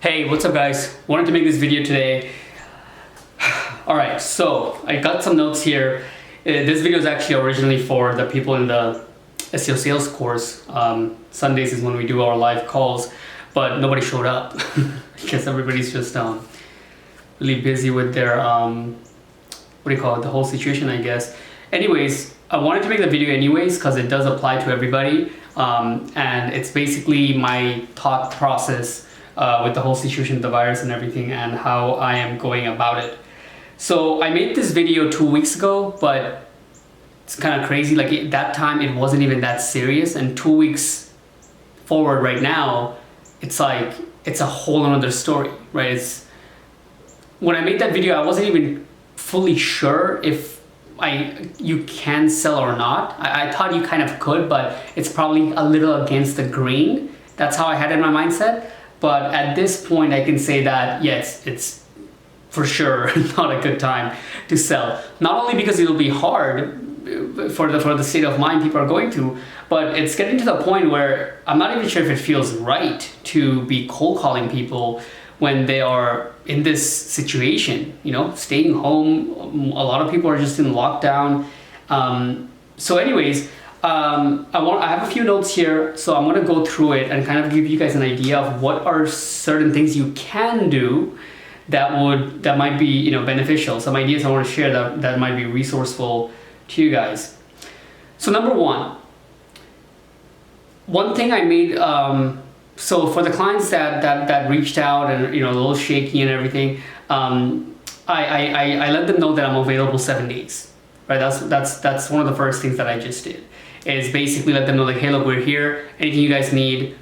Hey, what's up guys? Wanted to make this video today. Alright, so I got some notes here. This video is actually originally for the people in the SEO sales course. Sundays is when we do our live calls, but nobody showed up because everybody's just really busy with their, the whole situation, I guess. Anyways, I wanted to make the video anyways because it does apply to everybody. And it's basically my thought process with the whole situation of the virus and everything and how I am going about it. So I made this video 2 weeks ago, but it's kind of crazy. Like at that time, it wasn't even that serious. And 2 weeks forward right now, it's like, it's a whole another story, right? When I made that video, I wasn't even fully sure if you can sell or not. I thought you kind of could, but it's probably a little against the grain. That's how I had it in my mindset. But at this point, I can say that yes, it's for sure not a good time to sell. Not only because it'll be hard for the state of mind people are going through, but it's getting to the point where I'm not even sure if it feels right to be cold calling people when they are in this situation, you know, staying home. A lot of people are just in lockdown. So anyways, I have a few notes here, so I'm going to go through it and kind of give you guys an idea of what are certain things you can do that might be, you know, beneficial. Some ideas I want to share that might be resourceful to you guys. So number one thing I made, so for the clients that reached out and, you know, a little shaky and everything, I let them know that I'm available 7 days, right? That's one of the first things that I just did, is basically let them know like, hey, look, we're here. Anything you guys need,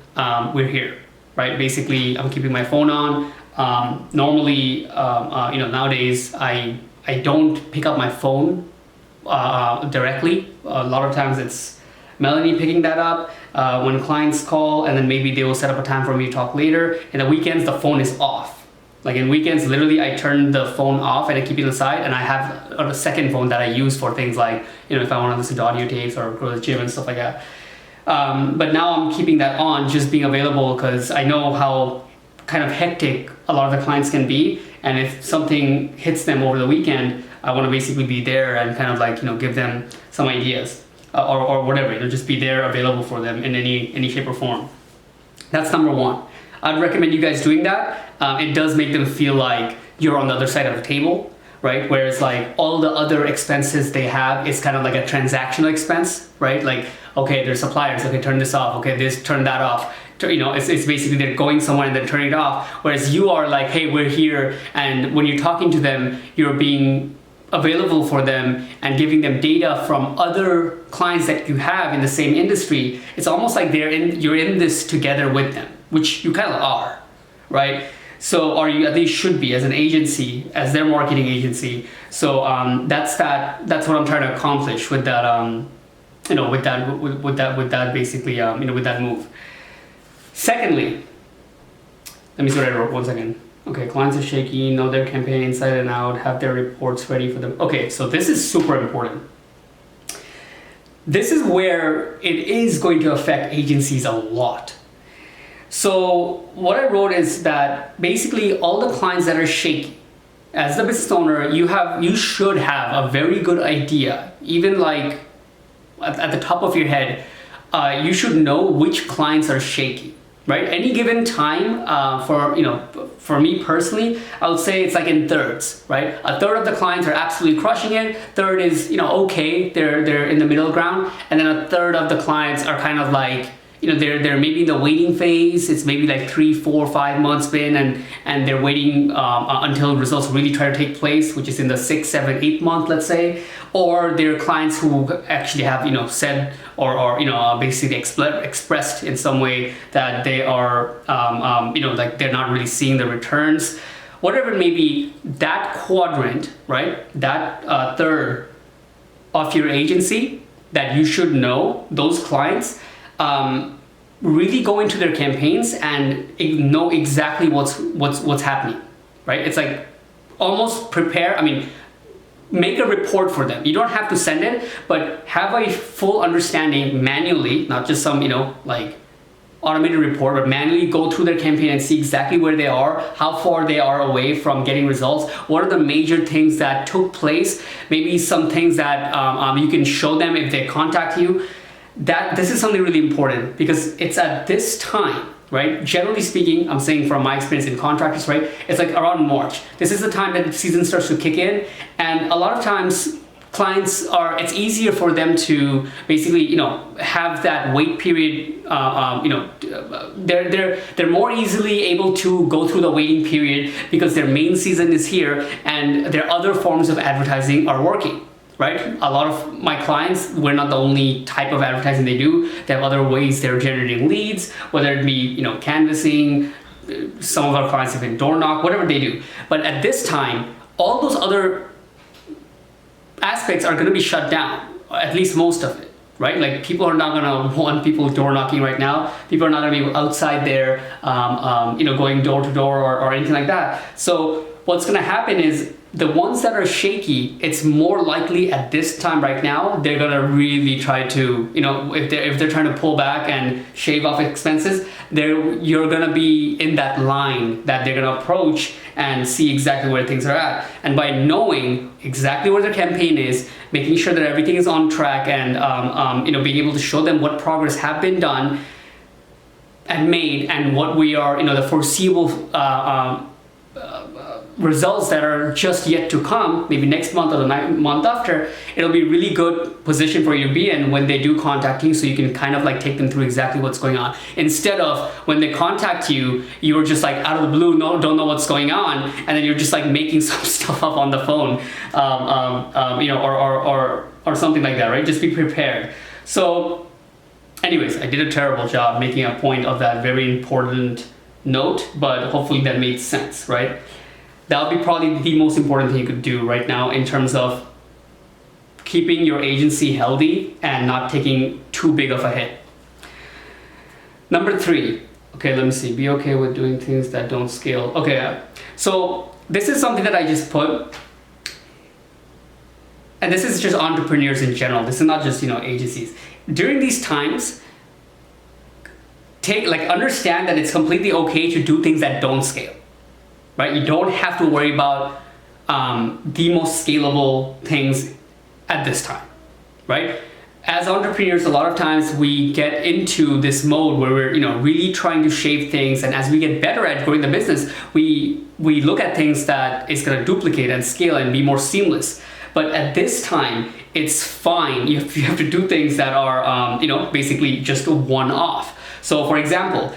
we're here, right? Basically, I'm keeping my phone on. Normally, you know, nowadays I don't pick up my phone directly. A lot of times it's Melanie picking that up when clients call, and then maybe they will set up a time for me to talk later. In the weekends, the phone is off. Like in weekends, literally I turn the phone off and I keep it aside, and I have a second phone that I use for things like, you know, if I want to listen to audio tapes or go to the gym and stuff like that. But now I'm keeping that on, just being available, because I know how kind of hectic a lot of the clients can be, and if something hits them over the weekend, I want to basically be there and kind of like, you know, give them some ideas or whatever, you know, just be there available for them in any shape or form. That's number one. I'd recommend you guys doing that. It does make them feel like you're on the other side of the table, right? Whereas like all the other expenses they have is kind of like a transactional expense, right? Like, okay, there's suppliers, okay, turn this off, okay, turn that off. You know, it's basically they're going somewhere and then turning it off. Whereas you are like, hey, we're here. And when you're talking to them, you're being available for them and giving them data from other clients that you have in the same industry. It's almost like you're in this together with them, which you kind of are, right? So, or you at least should be as an agency, as their marketing agency. So that's what I'm trying to accomplish with that, you know, with that basically, you know, with that move. Secondly, let me see what I wrote. 1 second. Okay, clients are shaky, know their campaign inside and out, have their reports ready for them. Okay, so this is super important. This is where it is going to affect agencies a lot. So what I wrote is that basically all the clients that are shaky, as the business owner, you should have a very good idea, even like at the top of your head, you should know which clients are shaky, right? Any given time, for me personally, I would say it's like in thirds, right? A third of the clients are absolutely crushing it. Third is, you know, okay, they're in the middle ground, and then a third of the clients are kind of like, you know, they're maybe in the waiting phase. It's maybe like 3, 4, 5 months been, and they're waiting until results really try to take place, which is in the 6, 7, 8 month, let's say. Or they're clients who actually have, you know, said or you know, basically expressed in some way that they are, you know, like they're not really seeing the returns. Whatever it may be, that quadrant, right? That third of your agency that you should know, those clients, really go into their campaigns and know exactly what's happening, right? It's like almost prepare. I mean, make a report for them. You don't have to send it, but have a full understanding manually, not just some, you know, like automated report, but manually go through their campaign and see exactly where they are, how far they are away from getting results, what are the major things that took place, maybe some things that you can show them if they contact you. That this is something really important, because it's at this time, right? Generally speaking, I'm saying from my experience in contractors, right? It's like around March. This is the time that the season starts to kick in, and a lot of times clients are, it's easier for them to basically, you know, have that wait period, you know, they're more easily able to go through the waiting period because their main season is here and their other forms of advertising are working, right? A lot of my clients, we're not the only type of advertising they do. They have other ways they're generating leads, whether it be, you know, canvassing, some of our clients even door knock, whatever they do. But at this time, all those other aspects are going to be shut down, at least most of it, right? Like people are not going to want people door knocking right now. People are not going to be outside there, you know, going door to door or anything like that. So what's going to happen is the ones that are shaky, it's more likely at this time right now, they're going to really try to, you know, if they're trying to pull back and shave off expenses, you're going to be in that line that they're going to approach and see exactly where things are at. And by knowing exactly where their campaign is, making sure that everything is on track, and you know, being able to show them what progress have been done and made, and what we are, you know, the foreseeable results that are just yet to come, maybe next month or the month after, it'll be a really good position for you to be in when they do contact you, so you can kind of like take them through exactly what's going on. Instead of when they contact you, you're just like out of the blue, don't know what's going on, and then you're just like making some stuff up on the phone, you know, or something like that, right? Just be prepared. So anyways, I did a terrible job making a point of that very important note, but hopefully that made sense, right? That would be probably the most important thing you could do right now in terms of keeping your agency healthy and not taking too big of a hit. Number 3, okay, let me see. Be okay with doing things that don't scale. Okay, so this is something that I just put, and this is just entrepreneurs in general. This is not just, you know, agencies. During these times, understand that it's completely okay to do things that don't scale. Right? You don't have to worry about the most scalable things at this time, right? As entrepreneurs, a lot of times we get into this mode where we're, you know, really trying to shape things, and as we get better at growing the business, we look at things that is going to duplicate and scale and be more seamless. But at this time, it's fine. You have to do things that are, you know, basically just a one-off. So, for example,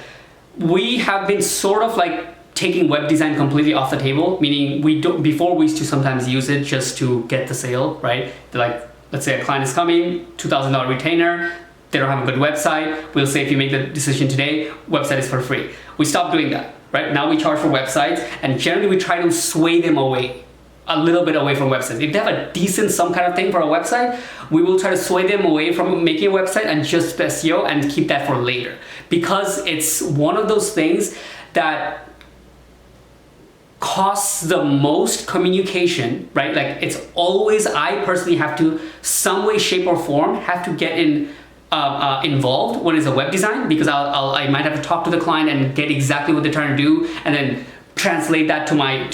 we have been sort of like taking web design completely off the table, meaning before we used to sometimes use it just to get the sale, right? Like, let's say a client is coming, $2,000 retainer, they don't have a good website. We'll say if you make the decision today, website is for free. We stopped doing that, right? Now we charge for websites, and generally we try to sway them away, a little bit away from websites. If they have a decent some kind of thing for a website, we will try to sway them away from making a website and just SEO and keep that for later. Because it's one of those things that costs the most communication, right? Like, it's always, I personally have to, some way, shape or form, have to get involved when it's a web design, because I might have to talk to the client and get exactly what they're trying to do, and then translate that to my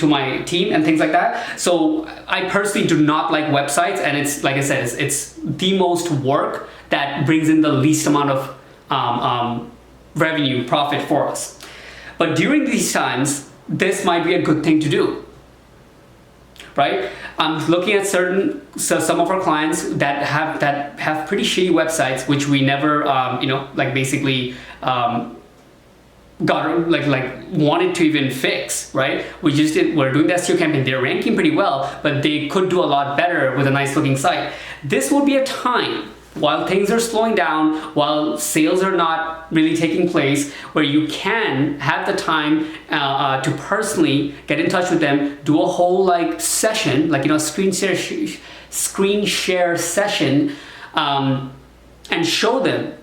team and things like that. So I personally do not like websites, and it's, like I said, it's the most work that brings in the least amount of revenue, profit for us. But during these times, this might be a good thing to do, right? I'm looking at some of our clients that have pretty shitty websites, which we never, you know, like basically got wanted to even fix, right? We're doing the SEO campaign. They're ranking pretty well, but they could do a lot better with a nice looking site. This will be a time, while things are slowing down, while sales are not really taking place, where you can have the time to personally get in touch with them, do a whole like session, like, you know, screen share session, and show them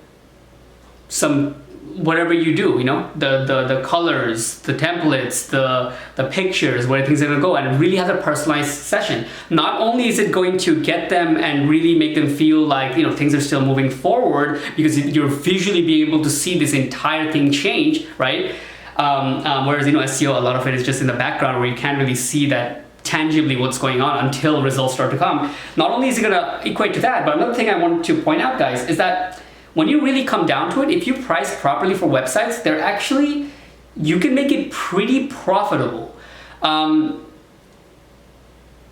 some whatever you do, the colors, the templates, the pictures, where things are going to go, and really have a personalized session. Not only is it going to get them and really make them feel like things are still moving forward, because you're visually being able to see this entire thing change, right? Whereas SEO, a lot of it is just in the background where you can't really see that tangibly what's going on until results start to come. Not only is it going to equate to that, but another thing I want to point out, guys, is that when you really come down to it, if you price properly for websites, you can make it pretty profitable.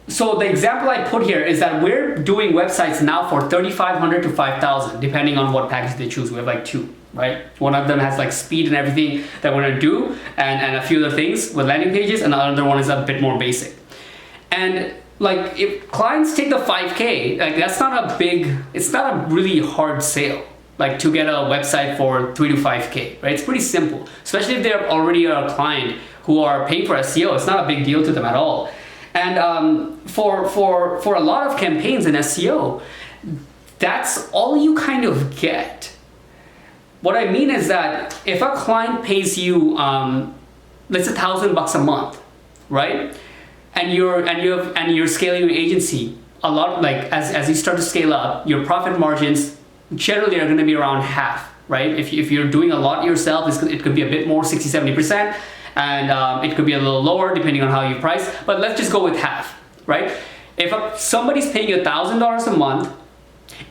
So the example I put here is that we're doing websites now for $3,500 to $5,000, depending on what package they choose. We have like two, right? One of them has like speed and everything that we're gonna do, and a few other things with landing pages, and the other one is a bit more basic. And like, if clients take the 5K, like it's not a really hard sale, like to get a website for 3 to 5K, right? It's pretty simple, especially if they're already a client who are paying for SEO. It's not a big deal to them at all. And for a lot of campaigns in SEO, that's all you kind of get. What I mean is that if a client pays you, let's say $1,000 a month, right? And you're scaling your agency a lot, like as you start to scale up, your profit margins generally are going to be around half, right? If you're doing a lot yourself, it could be a bit more, 60-70%, and it could be a little lower depending on how you price, but let's just go with half, right? If somebody's paying you $1,000 a month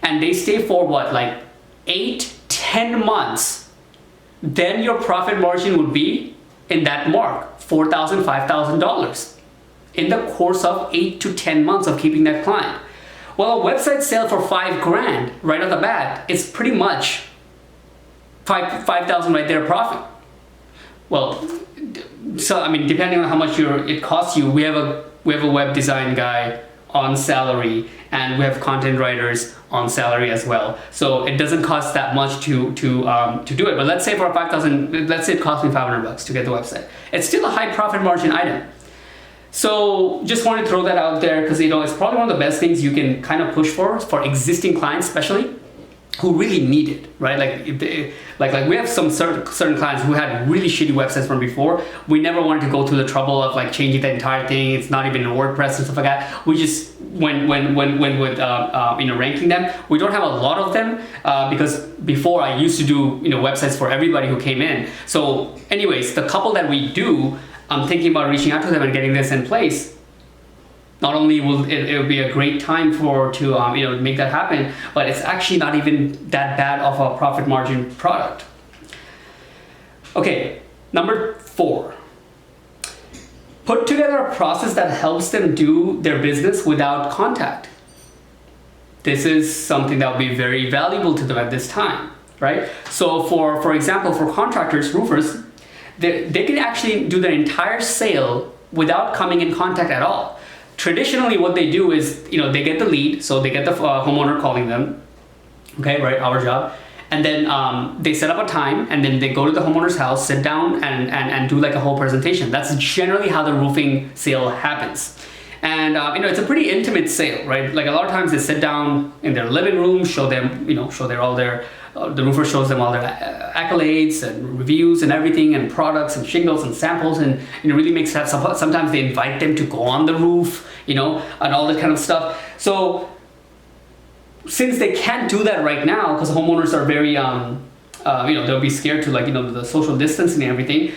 and they stay for what, like 8-10 months, then your profit margin would be in that mark, $4,000, $5,000 in the course of 8 to 10 months of keeping that client. Well, a website sale for $5,000 right off the bat, it's pretty much $5,000 right there profit. Well, so I mean, depending on how much it costs you, we have a web design guy on salary, and we have content writers on salary as well. So it doesn't cost that much to do it. But let's say for $5,000, let's say it cost me $500 to get the website. It's still a high profit margin item. So just wanted to throw that out there, because it's probably one of the best things you can kind of push for existing clients, especially who really need it, right? Like we have some certain clients who had really shitty websites from before. We never wanted to go through the trouble of like changing the entire thing. It's not even in WordPress and stuff like that. We just went with ranking them. We don't have a lot of them because before I used to do websites for everybody who came in. So anyways, the couple that we do, I'm thinking about reaching out to them and getting this in place. Not only will it be a great time to make that happen, but it's actually not even that bad of a profit margin product. Okay, number 4. Put together a process that helps them do their business without contact. This is something that will be very valuable to them at this time, right? So for example, for contractors, roofers, they can actually do their entire sale without coming in contact at all. Traditionally, what they do is, they get the lead, so they get the homeowner calling them, okay, right, our job, and then they set up a time, and then they go to the homeowner's house, sit down, and do like a whole presentation. That's generally how the roofing sale happens. And it's a pretty intimate sale, right? Like a lot of times they sit down in their living room, show the roofer shows them all their accolades and reviews and everything, and products and shingles and samples, and really makes sense. Sometimes they invite them to go on the roof, and all that kind of stuff. So since they can't do that right now, because homeowners are very, they'll be scared to the social distancing and everything.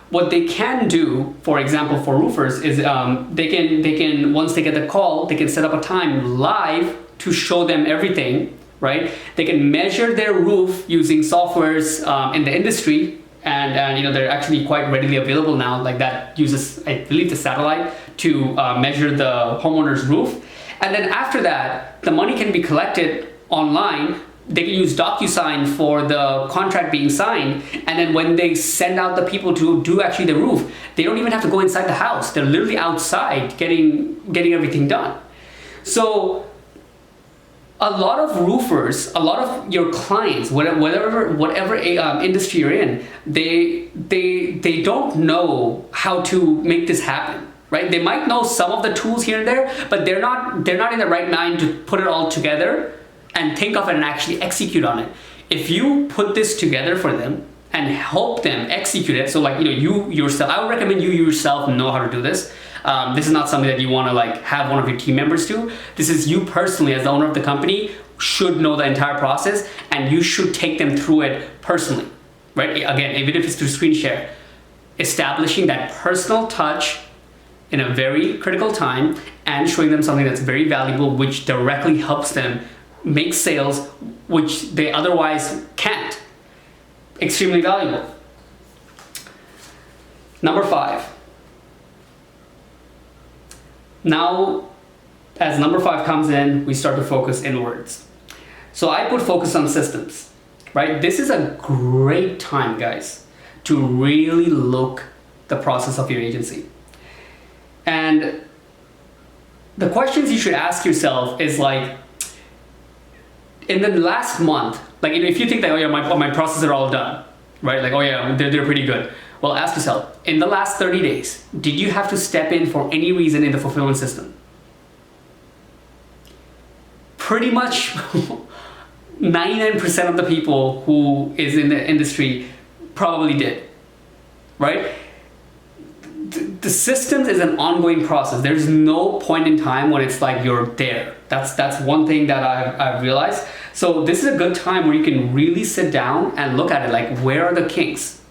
What they can do, for example, for roofers is they can once they get the call, they can set up a time live to show them everything. Right? They can measure their roof using softwares in the industry, and they're actually quite readily available now. Like that uses, I believe, the satellite to measure the homeowner's roof. And then after that, the money can be collected online. They can use DocuSign for the contract being signed, and then when they send out the people to do actually the roof, they don't even have to go inside the house. They're literally outside getting everything done. So a lot of roofers, a lot of your clients, whatever industry you're in, they don't know how to make this happen, right? They might know some of the tools here and there, but they're not in the right mind to put it all together and think of it and actually execute on it. If you put this together for them and help them execute it. So like, you yourself, I would recommend you yourself know how to do this. This is not something that you want to like have one of your team members do. This is you personally as the owner of the company should know the entire process, and you should take them through it personally, right? Again, even if it's through screen share, establishing that personal touch in a very critical time and showing them something that's very valuable, which directly helps them make sales, which they otherwise can't. Extremely valuable. Number 5. Now, as number 5 comes in, we start to focus inwards. So I put focus on systems, right? This is a great time, guys, to really look the process of your agency. And the questions you should ask yourself is like, in the last month, like if you think that, oh yeah, my processes are all done, right? Like, oh yeah, they're pretty good. Well, ask yourself, in the last 30 days, did you have to step in for any reason in the fulfillment system? Pretty much 99% of the people who is in the industry probably did, right? The systems is an ongoing process. There's no point in time when it's like you're there. That's one thing that I've realized. So this is a good time where you can really sit down and look at it, like where are the kinks?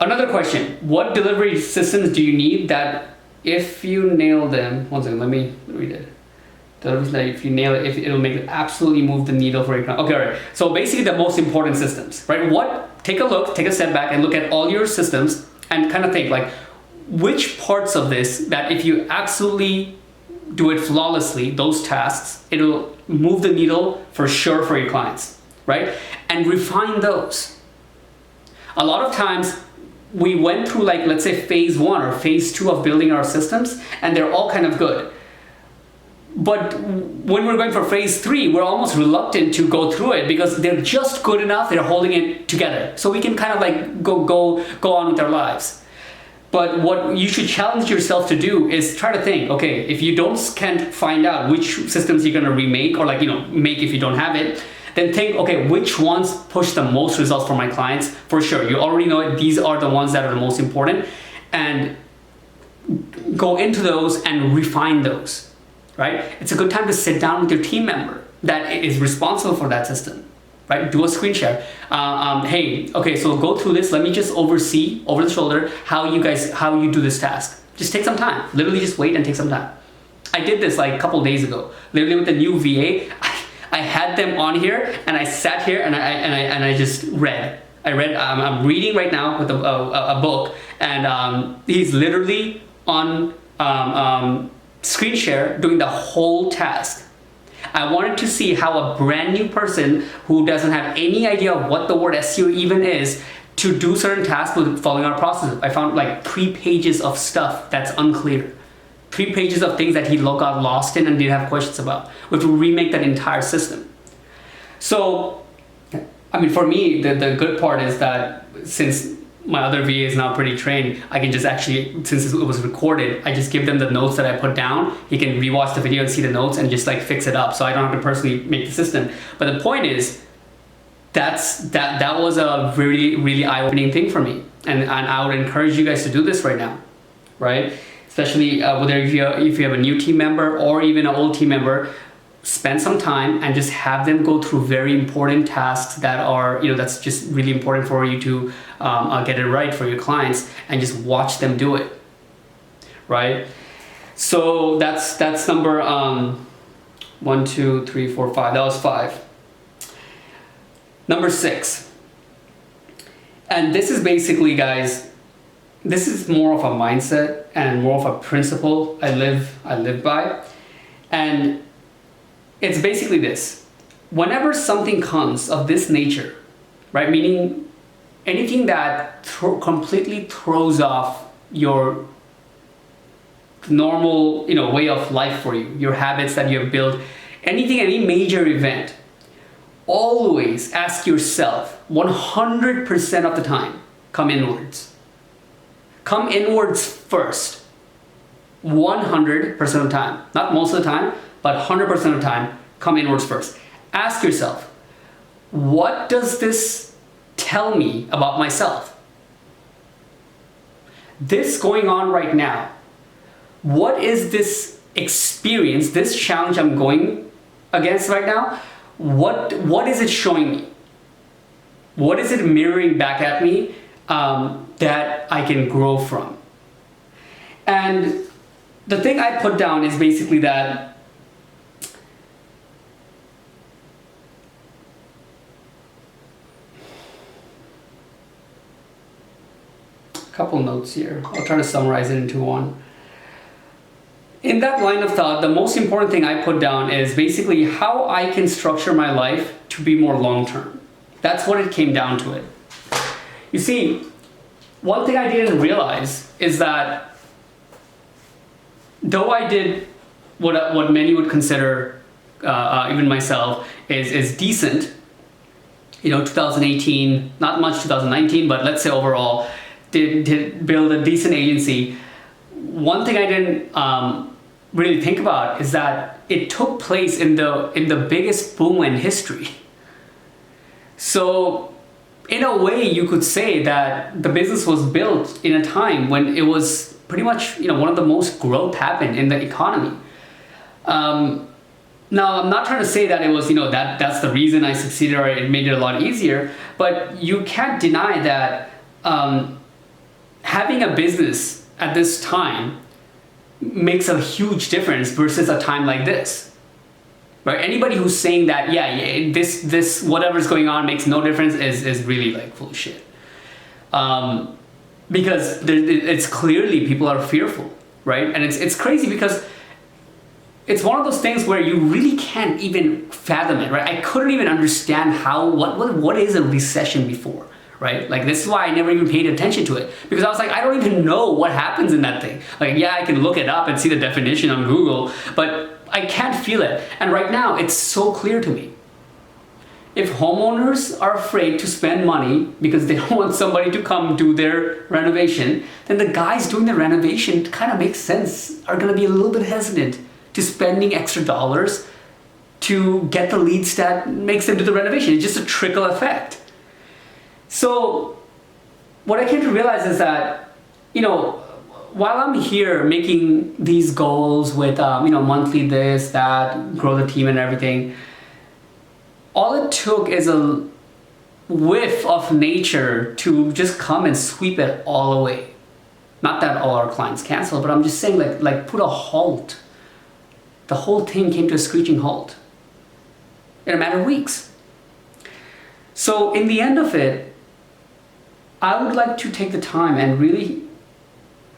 Another question, what delivery systems do you need that if you nail them, one second, let me read it. If you nail it, it'll make absolutely move the needle for your client. Okay, all right. So basically the most important systems, right? Take a look, take a step back and look at all your systems and kind of think like, which parts of this that if you absolutely do it flawlessly, those tasks, it'll move the needle for sure for your clients, right? And refine those. A lot of times we went through like, let's say phase 1 or phase 2 of building our systems and they're all kind of good. But when we're going for phase 3, we're almost reluctant to go through it because they're just good enough, they're holding it together. So we can kind of like go on with our lives. But what you should challenge yourself to do is try to think, okay, if you can't find out which systems you're gonna remake or like, make if you don't have it, then think, okay, which ones push the most results for my clients? For sure, you already know it, these are the ones that are the most important, and go into those and refine those, right? It's a good time to sit down with your team member that is responsible for that system, right? Do a screen share. Hey, okay, so go through this. Let me just oversee over the shoulder how you do this task. Just take some time. Literally just wait and take some time. I did this like a couple days ago. Literally with the new VA, I had them on here and I sat here and I just read. I'm reading right now with a book, and he's literally on screen share doing the whole task. I wanted to see how a brand new person who doesn't have any idea of what the word SEO even is to do certain tasks with following our process. I found like 3 pages of stuff that's unclear. 3 pages of things that he got lost in and didn't have questions about. We have to remake that entire system. So, I mean, for me, the good part is that since my other VA is now pretty trained, I can just actually, since it was recorded, I just give them the notes that I put down. He can rewatch the video and see the notes and just like fix it up. So I don't have to personally make the system. But the point is, that was a really, really eye-opening thing for me. And I would encourage you guys to do this right now, right? Especially whether if you have a new team member or even an old team member, spend some time and just have them go through very important tasks that are, that's just really important for you to get it right for your clients, and just watch them do it, right? So that's number 1, 2, 3, 4, 5. That was 5. Number 6. And this is basically, guys, this is more of a mindset and more of a principle I live by. And it's basically this. Whenever something comes of this nature, right, meaning anything that completely throws off your normal, way of life for you, your habits that you have built, any major event, always ask yourself 100% of the time, come inwards. Come inwards first. 100% of the time. Not most of the time, but 100% of the time, come inwards first. Ask yourself, what does this tell me about myself? This going on right now, what is this experience, this challenge I'm going against right now? What is it showing me? What is it mirroring back at me that I can grow from? And the thing I put down is basically that a couple notes here. I'll try to summarize it into one. In that line of thought, the most important thing I put down is basically how I can structure my life to be more long-term. That's what it came down to it. You see, one thing I didn't realize is that though I did what many would consider, even myself, is decent, 2018, not much 2019, but let's say overall, did build a decent agency. One thing I didn't really think about is that it took place in the biggest boom in history. So in a way, you could say that the business was built in a time when it was pretty much one of the most growth happened in the economy. Now, I'm not trying to say that it was that's the reason I succeeded or it made it a lot easier, but you can't deny that having a business at this time makes a huge difference versus a time like this. Right? Anybody who's saying that, this whatever's going on makes no difference is really like full of shit. Because it's clearly people are fearful, right? And it's crazy because it's one of those things where you really can't even fathom it, right? I couldn't even understand what is a recession before, right? Like this is why I never even paid attention to it, because I was like, I don't even know what happens in that thing. Like, yeah, I can look it up and see the definition on Google, but I can't feel it. And right now, it's so clear to me. If homeowners are afraid to spend money because they don't want somebody to come do their renovation, then the guys doing the renovation kind of makes sense, are going to be a little bit hesitant to spending extra dollars to get the leads that makes them do the renovation. It's just a trickle effect. So what I came to realize is that, while I'm here making these goals with, monthly this, that, grow the team and everything, all it took is a whiff of nature to just come and sweep it all away. Not that all our clients cancel, but I'm just saying like put a halt. The whole thing came to a screeching halt in a matter of weeks. So in the end of it, I would like to take the time and really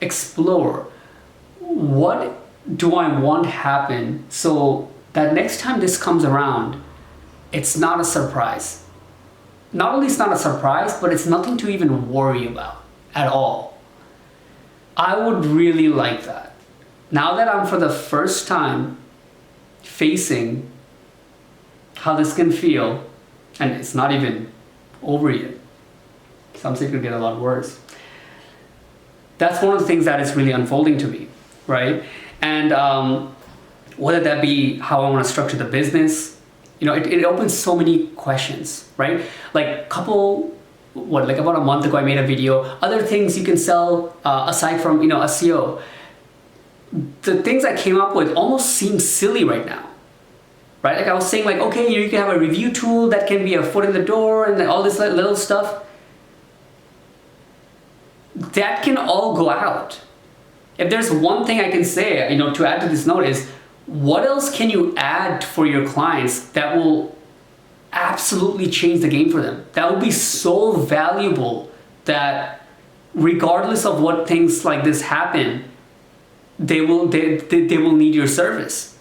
explore what do I want happen so that next time this comes around, it's not a surprise. Not only it's not a surprise, but it's nothing to even worry about at all. I would really like that. Now that I'm for the first time facing how this can feel, and it's not even over yet. Some say it could get a lot worse. That's one of the things that is really unfolding to me, right? And whether that be how I want to structure the business, it opens so many questions, right? Like about a month ago, I made a video. Other things you can sell aside from SEO. The things I came up with almost seem silly right now, right? Like I was saying, like, okay, you can have a review tool that can be a foot in the door and all this little stuff. That can all go out. If there's one thing I can say, to add to this note is, what else can you add for your clients that will absolutely change the game for them? That will be so valuable that regardless of what things like this happen, they will need your service.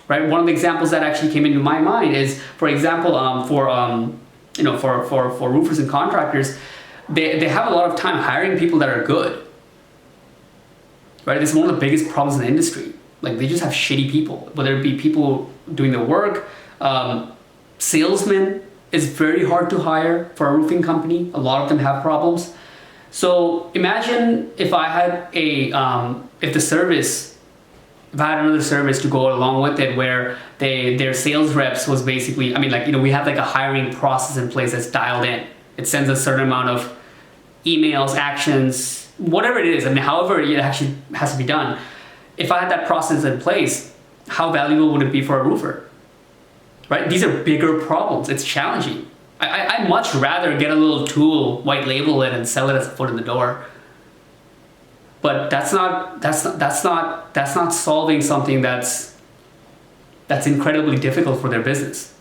Right? One of the examples that actually came into my mind is, for example, for roofers and contractors, they have a lot of time hiring people that are good. Right? This is one of the biggest problems in the industry. Like they just have shitty people, whether it be people doing the work. Salesmen is very hard to hire for a roofing company. A lot of them have problems. So imagine if I had if the service if I had another service to go along with it where their sales reps was basically, I mean, like, you know, we have like a hiring process in place that's dialed in. It sends a certain amount of emails, actions, whatever it is. I mean, however it actually has to be done. If I had that process in place, how valuable would it be for a roofer? Right? These are bigger problems. It's challenging. I'd much rather get a little tool, white label it, and sell it as a foot in the door. But that's not solving something that's incredibly difficult for their business.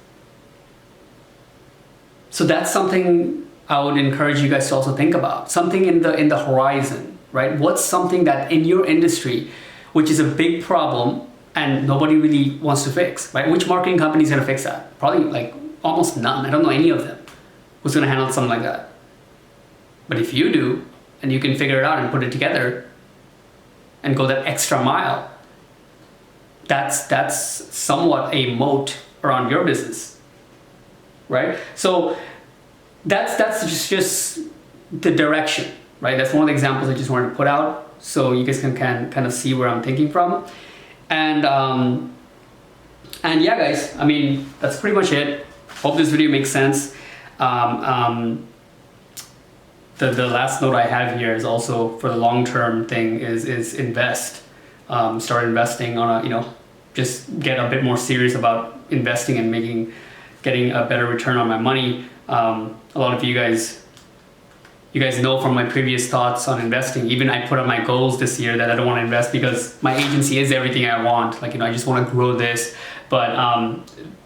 So that's something I would encourage you guys to also think about. Something in the horizon, right? What's something that in your industry, which is a big problem and nobody really wants to fix, right? Which marketing company is going to fix that? Probably like almost none. I don't know any of them who's going to handle something like that. But if you do, and you can figure it out and put it together and go that extra mile, that's somewhat a moat around your business, right? So that's just the direction, right? That's one of the examples I just wanted to put out so you guys can kind of see where I'm thinking from. And yeah, guys, I mean, that's pretty much it. Hope this video makes sense. The last note I have here is also for the long-term thing is invest. Start investing on a, you know, just get a bit more serious about investing and getting a better return on my money. A lot of you guys know from my previous thoughts on investing, even I put on my goals this year that I don't want to invest because my agency is everything I want. Like, you know, I just want to grow this. But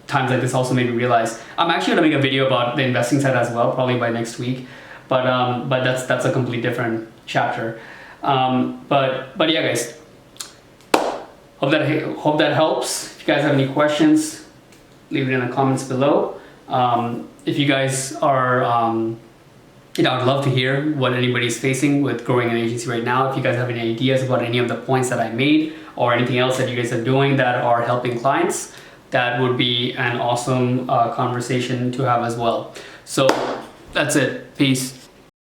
times like this also made me realize I'm actually going to make a video about the investing side as well, probably by next week. But that's a complete different chapter. But yeah, guys, hope that helps. If you guys have any questions, leave it in the comments below. If you guys are, you know, I'd love to hear what anybody's facing with growing an agency right now. If you guys have any ideas about any of the points that I made or anything else that you guys are doing that are helping clients, that would be an awesome conversation to have as well. So that's it. Peace.